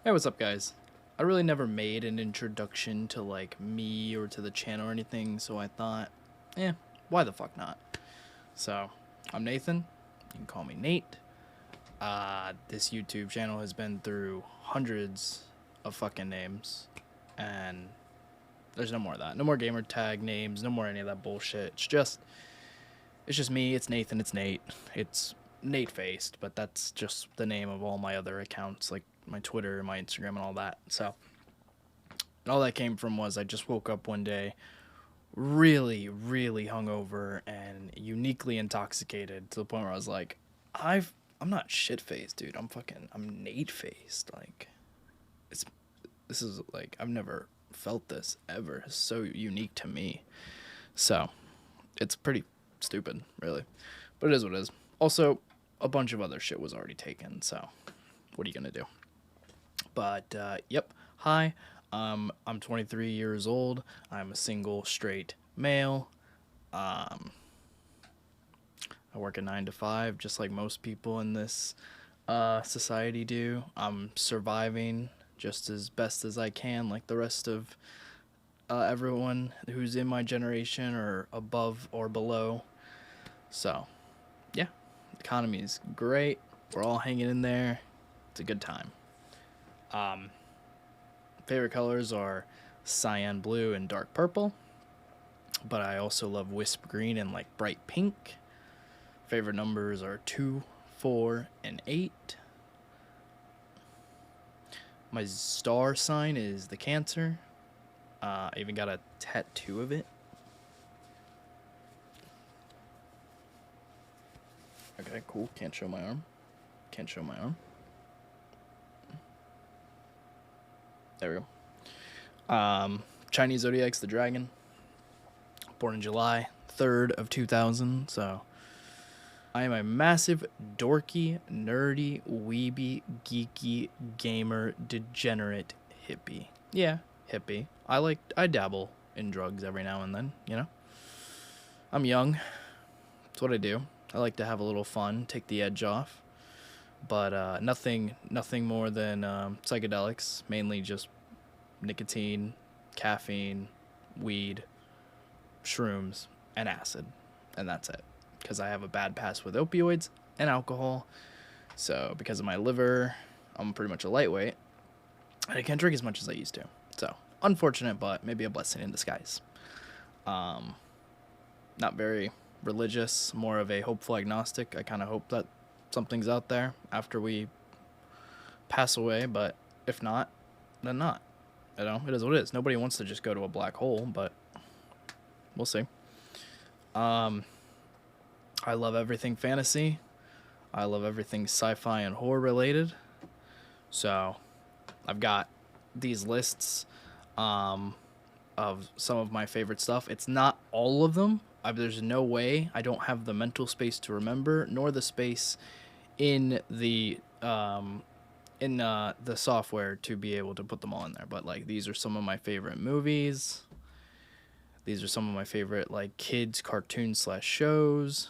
Hey, what's up, guys? I really never made an introduction to like me or to the channel or anything, so I thought, why the fuck not? So, I'm Nathan. You can call me Nate. This YouTube channel has been through hundreds of fucking names, and there's no more of that. No more gamer tag names, no more any of that bullshit. It's just me, it's Nathan, it's Nate. It's Nate faced, but that's just the name of all my other accounts, like my Twitter, my Instagram, and all that. So, and all that came from was I just woke up one day really, really hungover and uniquely intoxicated to the point where I was like, I'm not shit faced, dude. I'm Nate faced. Like, it's this is like I've never felt this ever. It's so unique to me. So, it's pretty stupid, really, but it is what it is. Also, a bunch of other shit was already taken. So, what are you gonna do? But yep. Hi. I'm 23 years old. I'm a single straight male. Um, I work a 9 to 5, just like most people in this society do. I'm surviving just as best as I can, like the rest of everyone who's in my generation or above or below. So, yeah, the economy is great. We're all hanging in there. It's a good time. Favorite colors are cyan blue and dark purple, but I also love wisp green and like bright pink. Favorite numbers are 2, 4, and 8. My star sign is the Cancer. I even got a tattoo of it. Okay, cool. Can't show my arm. Can't show my arm. There we go. Chinese zodiac's the dragon. Born in July 3rd of 2000. So I am a massive dorky, nerdy, weeby, geeky, gamer, degenerate hippie. Yeah, hippie. I dabble in drugs every now and then, you know? I'm young. That's what I do. I like to have a little fun, take the edge off. But nothing more than psychedelics, mainly just nicotine, caffeine, weed, shrooms, and acid. And that's it. Because I have a bad past with opioids and alcohol. So because of my liver, I'm pretty much a lightweight. And I can't drink as much as I used to. So unfortunate, but maybe a blessing in disguise. Not very religious, more of a hopeful agnostic. I kind of hope that something's out there after we pass away, but if not, then not. You know, it is what it is. Nobody wants to just go to a black hole, but we'll see. I love everything fantasy. I love everything sci-fi and horror related. So, I've got these lists of some of my favorite stuff. It's not all of them. There's no way. I don't have the mental space to remember, nor the space in the software to be able to put them all in there. But like, these are some of my favorite movies. These are some of my favorite like kids cartoon slash shows.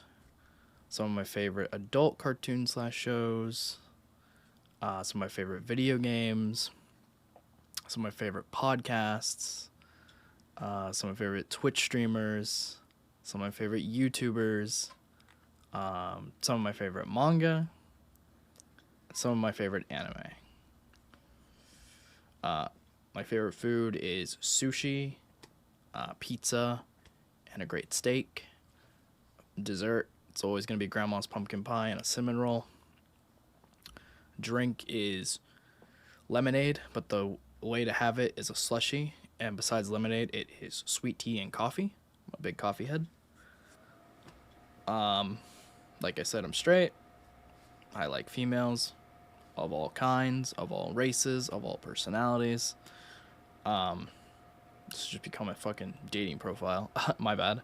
Some of my favorite adult cartoon slash shows. Some of my favorite video games. Some of my favorite podcasts. Some of my favorite Twitch streamers. Some of my favorite YouTubers. Some of my favorite manga. Some of my favorite anime. My favorite food is sushi, pizza, and a great steak. Dessert, it's always going to be grandma's pumpkin pie and a cinnamon roll. Drink is lemonade, but the way to have it is a slushie. And besides lemonade, it is sweet tea and coffee. I'm a big coffee head. Like I said, I'm straight. I like females of all kinds, of all races, of all personalities. This has just become a fucking dating profile. My bad.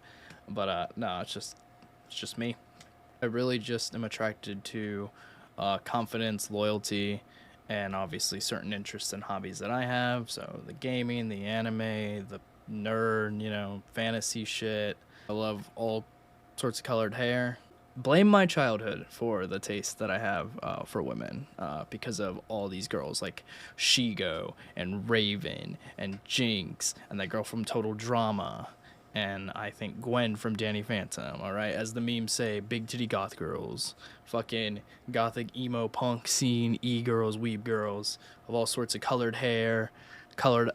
But no, it's just me. I really just am attracted to confidence, loyalty, and obviously certain interests and hobbies that I have. So the gaming, the anime, the nerd, fantasy shit. I love all sorts of colored hair. blame my childhood for the taste that I have for women because of all these girls like Shigo and Raven and Jinx and that girl from Total Drama. And I think Gwen from Danny Phantom, all right? As the memes say, big titty goth girls, fucking gothic emo punk scene, e-girls, weeb girls, of all sorts of colored hair,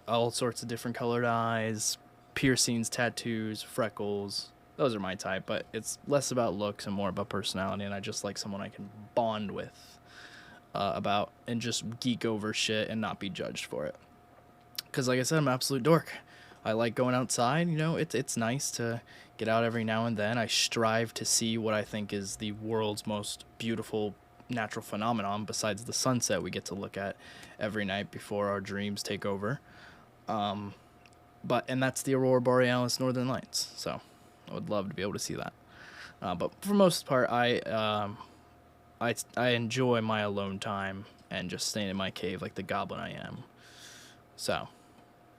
all sorts of different colored eyes, piercings, tattoos, freckles. Those are my type, but it's less about looks and more about personality, and I just like someone I can bond with about and just geek over shit and not be judged for it. Because, like I said, I'm an absolute dork. I like going outside. You know, it's nice to get out every now and then. I strive to see what I think is the world's most beautiful natural phenomenon besides the sunset we get to look at every night before our dreams take over. And that's the Aurora Borealis Northern Lights. So I would love to be able to see that. But for most part, I enjoy my alone time and just staying in my cave like the goblin I am. So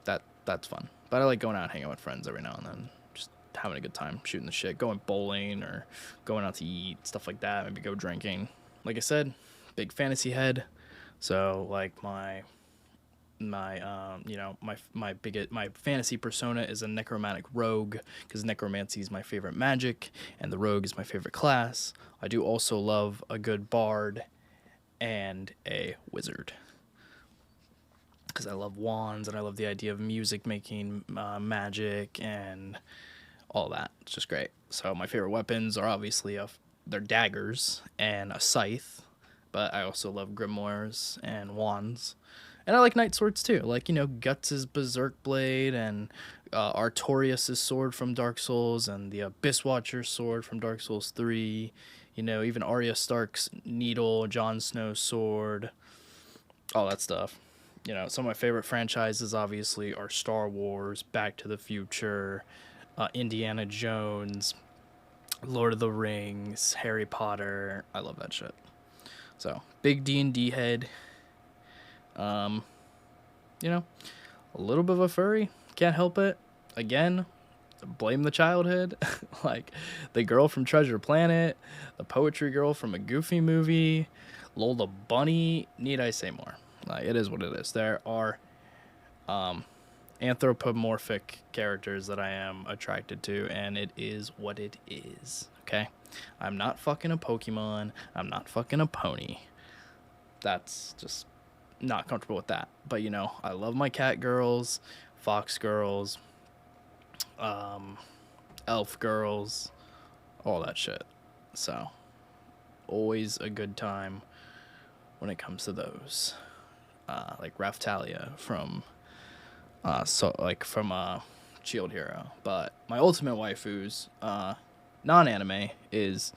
that's fun. But I like going out hanging out with friends every now and then. Just having a good time, shooting the shit, going bowling or going out to eat, stuff like that. Maybe go drinking. Like I said, big fantasy head. So like my fantasy persona is a necromantic rogue because necromancy is my favorite magic and the rogue is my favorite class. I do also love a good bard and a wizard because I love wands and I love the idea of music making magic and all that. It's just great. So my favorite weapons are obviously they're daggers and a scythe, but I also love grimoires and wands. And I like knight swords too, like, Guts' Berserk Blade and Artorias' sword from Dark Souls and the Abyss Watcher's sword from Dark Souls 3, even Arya Stark's needle, Jon Snow's sword, all that stuff. Some of my favorite franchises obviously are Star Wars, Back to the Future, Indiana Jones, Lord of the Rings, Harry Potter. I love that shit. So, big D&D head. A little bit of a furry. Can't help it. Again, blame the childhood. Like the girl from Treasure Planet, the poetry girl from a Goofy movie, Lola Bunny. Need I say more? It is what it is. There are anthropomorphic characters that I am attracted to, and it is what it is. Okay? I'm not fucking a Pokemon. I'm not fucking a pony. That's just not comfortable with that. But I love my cat girls, fox girls, elf girls, all that shit. So always a good time when it comes to those. Like Raftalia from Shield Hero. But my ultimate waifus, non-anime, is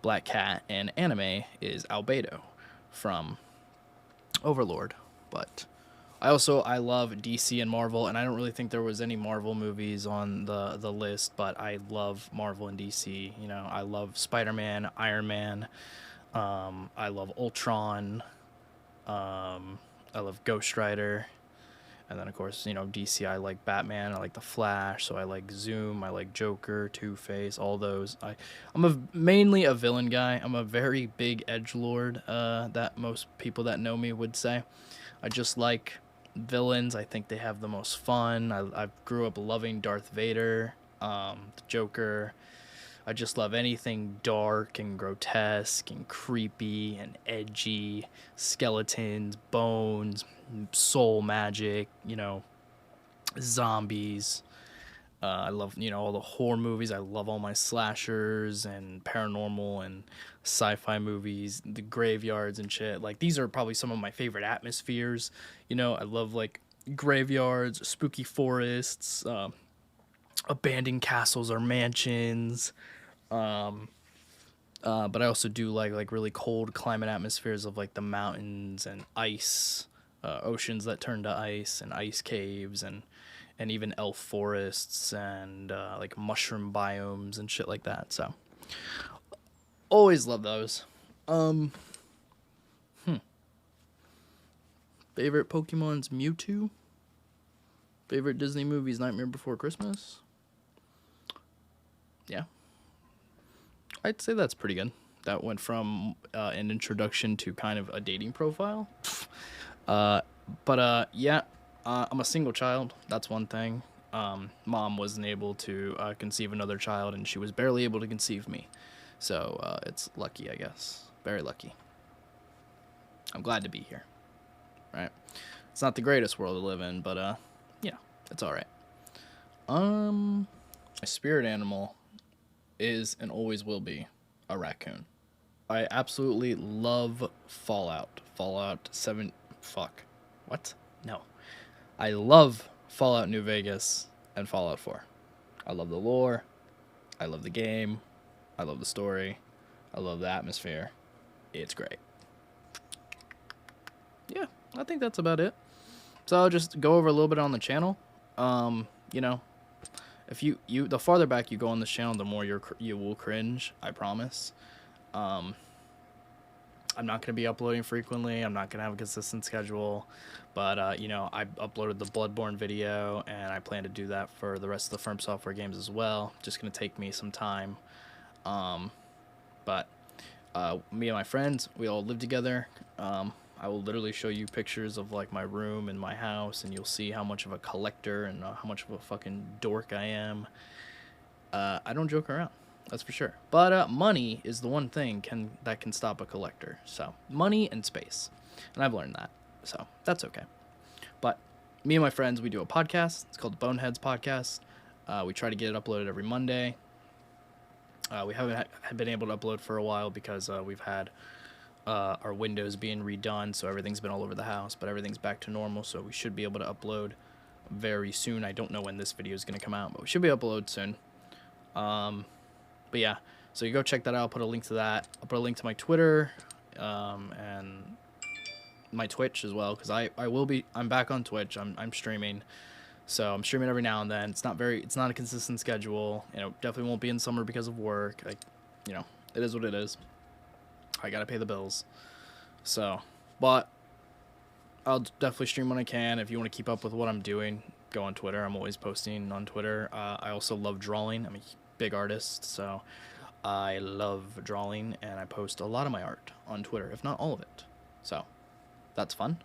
Black Cat, and anime is Albedo from Overlord. But I love DC and Marvel, and I don't really think there was any Marvel movies on the list, but I love Marvel and DC. I love Spider-Man, Iron Man, I love Ultron, I love Ghost Rider, and then of course, DC, I like Batman, I like The Flash, so I like Zoom, I like Joker, Two-Face, all those. I'm mainly a villain guy. I'm a very big edgelord, that most people that know me would say. I just like villains. I think they have the most fun. I grew up loving Darth Vader, the Joker. I just love anything dark and grotesque and creepy and edgy, skeletons, bones, soul magic, zombies. I love, all the horror movies. I love all my slashers and paranormal and sci-fi movies, the graveyards and shit. Like, these are probably some of my favorite atmospheres. I love, like, graveyards, spooky forests, abandoned castles or mansions. But I also do like really cold climate atmospheres of like the mountains and ice, oceans that turn to ice and ice caves and even elf forests and like mushroom biomes and shit like that. So always love those. Favorite Pokemon's Mewtwo. Favorite Disney movies, Nightmare Before Christmas. Yeah. I'd say that's pretty good. That went from an introduction to kind of a dating profile. Uh, yeah, I'm a single child. That's one thing. Mom wasn't able to conceive another child, and she was barely able to conceive me. So it's lucky, I guess. Very lucky. I'm glad to be here. Right? It's not the greatest world to live in, but yeah, it's all right. My spirit animal is and always will be a raccoon. I absolutely love Fallout. Fallout 7. Fuck. What? No. I love Fallout New Vegas and Fallout 4. I love the lore. I love the game. I love the story. I love the atmosphere. It's great. Yeah, I think that's about it. So I'll just go over a little bit on the channel. You know, if you the farther back you go on this channel, the more you will cringe. I promise. I'm not going to be uploading frequently. I'm not going to have a consistent schedule. But, you know, I uploaded the Bloodborne video, and I plan to do that for the rest of the Firm Software games as well. Just going to take me some time. But me and my friends, we all live together. I will literally show you pictures of, like, my room and my house, and you'll see how much of a collector and how much of a fucking dork I am. I don't joke around. That's for sure. But money is the one thing that can stop a collector. So money and space, and I've learned that. So that's okay. But me and my friends, we do a podcast. It's called the Boneheads Podcast. We try to get it uploaded every Monday. We haven't been able to upload for a while because we've had our windows being redone, so everything's been all over the house. But everything's back to normal, so we should be able to upload very soon. I don't know when this video is going to come out, but we should be uploaded soon. But yeah, so you go check that out. I'll put a link to that. I'll put a link to my Twitter, and my Twitch as well, because I'm back on Twitch. I'm streaming, so I'm streaming every now and then. It's not a consistent schedule. You know, definitely won't be in summer because of work. You know, it is what it is. I gotta pay the bills. So, but I'll definitely stream when I can. If you want to keep up with what I'm doing, go on Twitter. I'm always posting on Twitter. I also love drawing. I'm a big artist, so I love drawing, and I post a lot of my art on Twitter, if not all of it. So that's fun.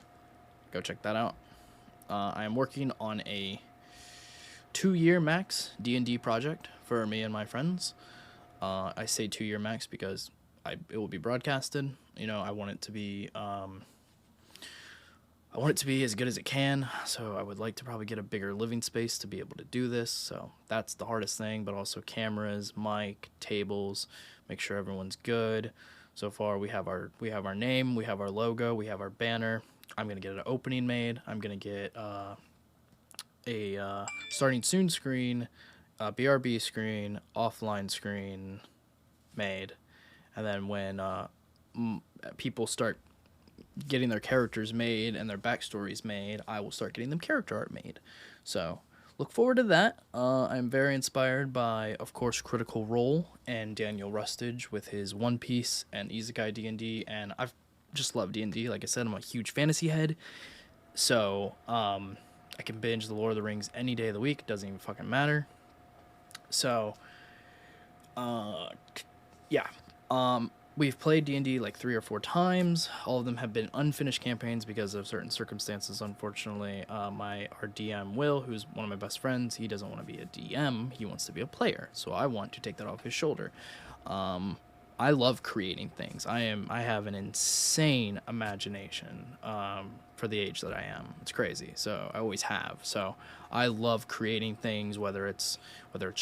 Go check that out. I am working on a 2-year max D&D project for me and my friends. I say 2-year max because it will be broadcasted. You know, I want it to be as good as it can, so I would like to probably get a bigger living space to be able to do this. So that's the hardest thing, but also cameras, mic, tables, make sure everyone's good. So far we have our name, we have our logo, we have our banner. I'm going to get an opening made. I'm going to get a starting soon screen, a BRB screen, offline screen made. And then when people start getting their characters made and their backstories made, I will start getting them character art made. So look forward to that. I'm very inspired by, of course, Critical Role and Daniel Rustage with his One Piece and Isekai D&D, and I've just loved D&D. Like I said, I'm a huge fantasy head, so I can binge The Lord of the Rings any day of the week. It doesn't even fucking matter. So yeah. We've played D&D like 3 or 4 times. All of them have been unfinished campaigns because of certain circumstances, unfortunately. Our DM, Will, who's one of my best friends, he doesn't want to be a DM. He wants to be a player. So I want to take that off his shoulder. I love creating things. I have an insane imagination for the age that I am. It's crazy. So I always have. So I love creating things, whether it's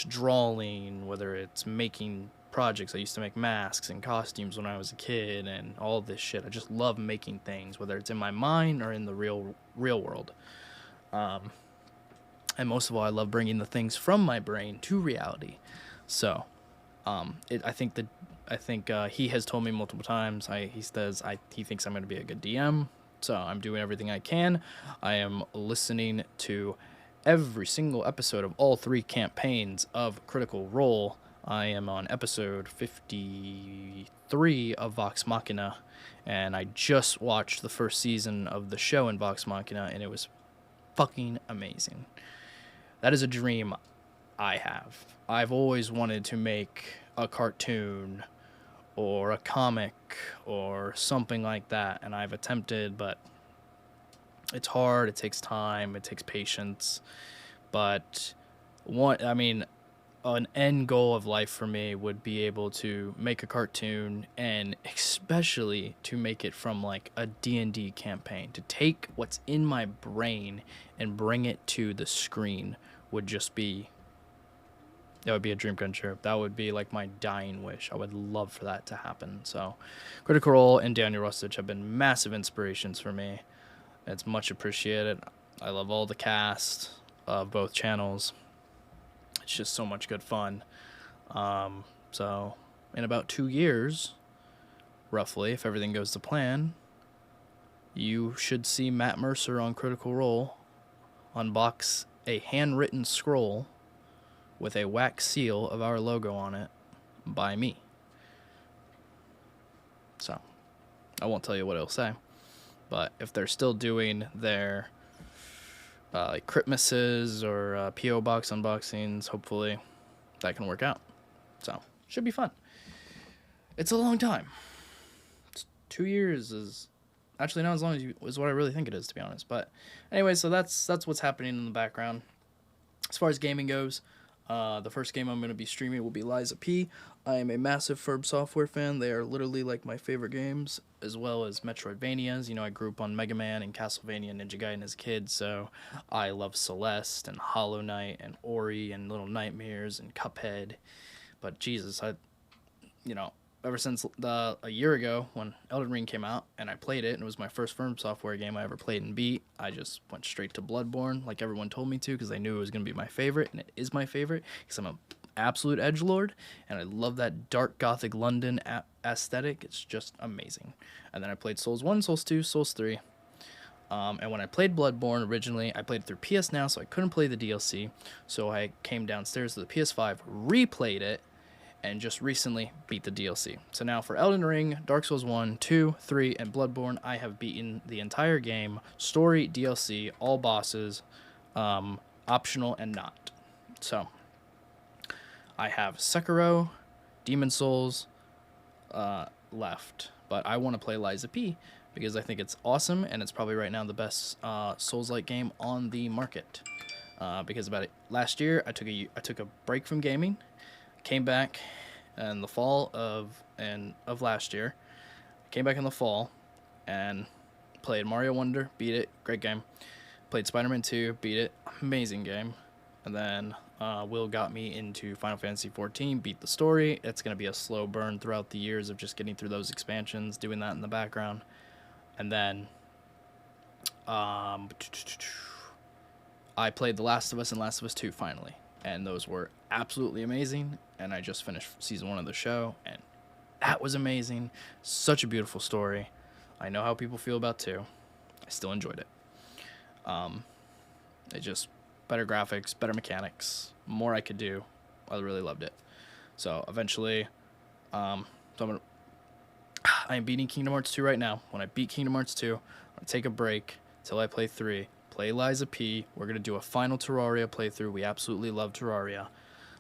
drawing, whether it's making projects. I used to make masks and costumes when I was a kid and all this shit. I just love making things, whether it's in my mind or in the real world. And most of all, I love bringing the things from my brain to reality. So I think he has told me multiple times, he thinks I'm going to be a good DM. So I'm doing everything I can. I am listening to every single episode of all 3 campaigns of Critical Role. I am on episode 53 of Vox Machina, and I just watched the first season of the show in Vox Machina, and it was fucking amazing. That is a dream I've always wanted to make a cartoon or a comic or something like that, and I've attempted, but it's hard, it takes time, it takes patience. But an end goal of life for me would be able to make a cartoon, and especially to make it from like a D&D campaign. To take what's in my brain and bring it to the screen would just be, that would be a dream come true. That would be like my dying wish. I would love for that to happen. So Critical Role and Daniel Rustich have been massive inspirations for me. It's much appreciated. I love all the cast of both channels. It's just so much good fun. So in about 2 years, roughly, if everything goes to plan, you should see Matt Mercer on Critical Role unbox a handwritten scroll with a wax seal of our logo on it by me. So I won't tell you what it'll say, but if they're still doing their like Christmases or P.O. box unboxings, hopefully that can work out. So should be fun. It's a long time. 2 years is actually not as long as what I really think it is, to be honest. But anyway, so that's what's happening in the background. As far as gaming goes, the first game I'm going to be streaming will be Liza P. I am a massive Ferb Software fan. They are literally like my favorite games, as well as Metroidvanias. You know, I grew up on Mega Man and Castlevania and Ninja Gaiden as a kid, so I love Celeste and Hollow Knight and Ori and Little Nightmares and Cuphead. But Jesus, ever since a year ago when Elden Ring came out and I played it, and it was my first Ferb Software game I ever played and beat, I just went straight to Bloodborne like everyone told me to, because I knew it was going to be my favorite, and it is my favorite because I'm an absolute edgelord, and I love that dark gothic London aesthetic. It's just amazing. And then I played Souls 1, Souls 2, Souls 3. And when I played Bloodborne originally, I played it through PS Now, so I couldn't play the DLC. So I came downstairs to the PS5, replayed it, and just recently beat the DLC. So now for Elden Ring, Dark Souls 1, 2, 3, and Bloodborne, I have beaten the entire game, story, DLC, all bosses, optional and not. So I have Sekiro, Demon Souls left, but I want to play Liza P because I think it's awesome, and it's probably right now the best Souls-like game on the market. Because last year, I took a break from gaming, came back in the fall of last year. Came back in the fall and played Mario Wonder, beat it, great game. Played Spider-Man 2, beat it, amazing game. And then Will got me into Final Fantasy 14, beat the story. It's going to be a slow burn throughout the years of just getting through those expansions, doing that in the background. And then I played The Last of Us and Last of Us 2 finally. And those were absolutely amazing. And I just finished season 1 of the show, and that was amazing. Such a beautiful story. I know how people feel about 2. I still enjoyed it. It just better graphics, better mechanics, more I could do. I really loved it. So eventually, I am beating Kingdom Hearts 2 right now. When I beat Kingdom Hearts 2, I'm gonna take a break till I play 3. Play Liza P. We're gonna do a final Terraria playthrough. We absolutely love Terraria.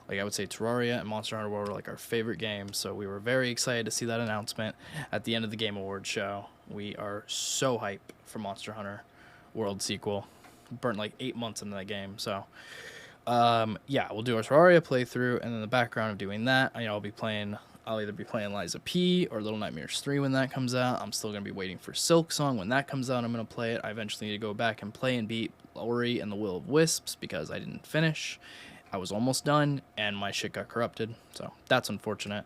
Like, I would say Terraria and Monster Hunter World are like our favorite games, so we were very excited to see that announcement at the end of the Game Awards show. We are so hyped for Monster Hunter World sequel. Burnt like 8 months into that game, so yeah, we'll do our Terraria playthrough, and in the background of doing that, I'll either be playing Liza P or Little Nightmares 3 when that comes out. I'm still going to be waiting for Silk Song. When that comes out, I'm going to play it. I eventually need to go back and play and beat Ori and the Will of Wisps because I didn't finish. I was almost done, and my shit got corrupted, so that's unfortunate.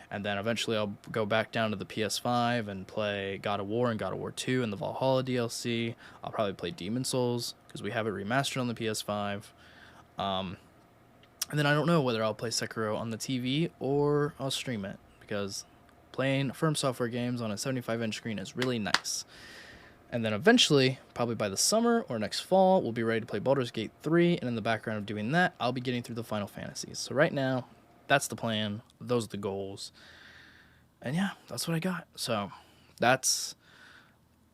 And then eventually I'll go back down to the PS5 and play God of War and God of War 2 and the Valhalla DLC. I'll probably play Demon Souls because we have it remastered on the PS5. And then I don't know whether I'll play Sekiro on the TV or I'll stream it, because playing Firm Software games on a 75-inch screen is really nice. And then eventually, probably by the summer or next fall, we'll be ready to play Baldur's Gate 3, and in the background of doing that, I'll be getting through the Final Fantasies. So right now, that's the plan. Those are the goals. And yeah, that's what I got. So that's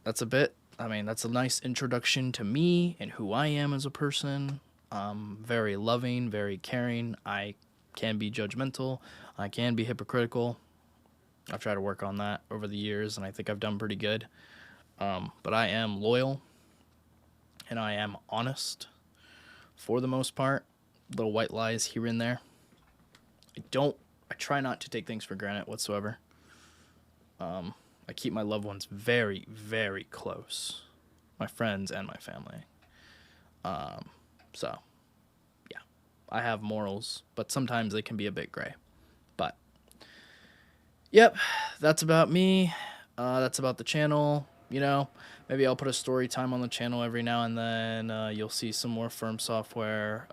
a bit. I mean, that's a nice introduction to me and who I am as a person. Very loving, very caring. I can be judgmental. I can be hypocritical. I've tried to work on that over the years, and I think I've done pretty good. But I am loyal, and I am honest for the most part. Little white lies here and there. I try not to take things for granted whatsoever. I keep my loved ones very, very close. My friends and my family. So, yeah. I have morals, but sometimes they can be a bit gray. But, yep, that's about me. That's about the channel. You know, maybe I'll put a story time on the channel every now and then. You'll see some more Firm Software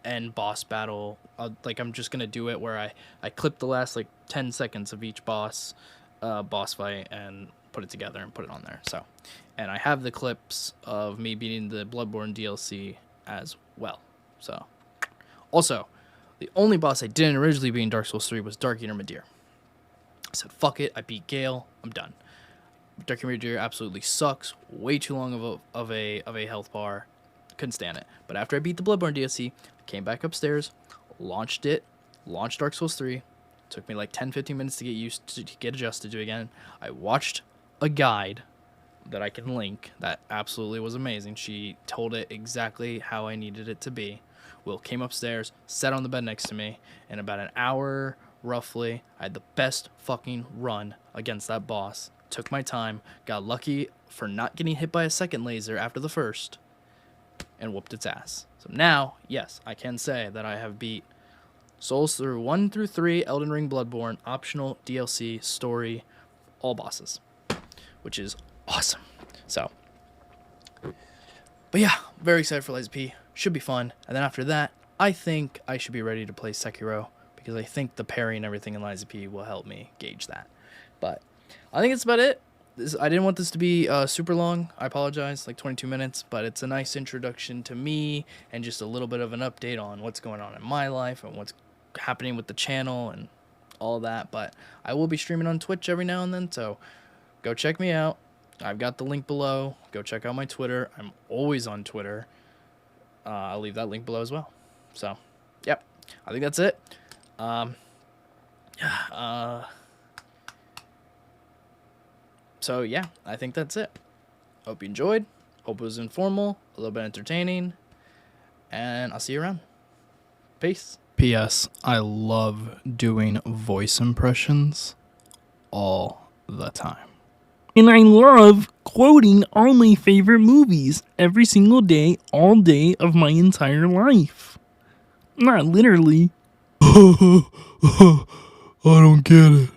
and boss battle. I'm just going to do it where I clip the last, 10 seconds of each boss fight and put it together and put it on there. So, and I have the clips of me beating the Bloodborne DLC as well. So, also, the only boss I didn't originally beat in Dark Souls 3 was Dark Eater Midir. I said, fuck it, I beat Gale, I'm done. Dark Eater Midir absolutely sucks. Way too long of a health bar. Couldn't stand it. But after I beat the Bloodborne DLC, I came back upstairs, launched Dark Souls 3. Took me 10-15 minutes to get adjusted to it again. I watched a guide that I can link that absolutely was amazing. She told it exactly how I needed it to be. Will came upstairs, sat on the bed next to me, and about an hour roughly, I had the best fucking run against that boss. Took my time, got lucky for not getting hit by a second laser after the first, and whooped its ass. So now, yes, I can say that I have beat Souls through 1 through 3, Elden Ring, Bloodborne, optional, DLC, story, all bosses, which is awesome. So, but yeah, very excited for Liza P. Should be fun. And then after that, I think I should be ready to play Sekiro, because I think the parry and everything in Liza P will help me gauge that. But I think that's about it. I didn't want this to be super long. I apologize, 22 minutes, but it's a nice introduction to me and just a little bit of an update on what's going on in my life and what's happening with the channel and all that. But I will be streaming on Twitch every now and then, so go check me out. I've got the link below. Go check out my Twitter. I'm always on Twitter. I'll leave that link below as well. So, yep, I think that's it. So yeah, I think that's it. Hope you enjoyed. Hope it was informal, a little bit entertaining, and I'll see you around. Peace. P.S. I love doing voice impressions all the time. And I love quoting all my favorite movies every single day, all day of my entire life. Not literally. I don't get it.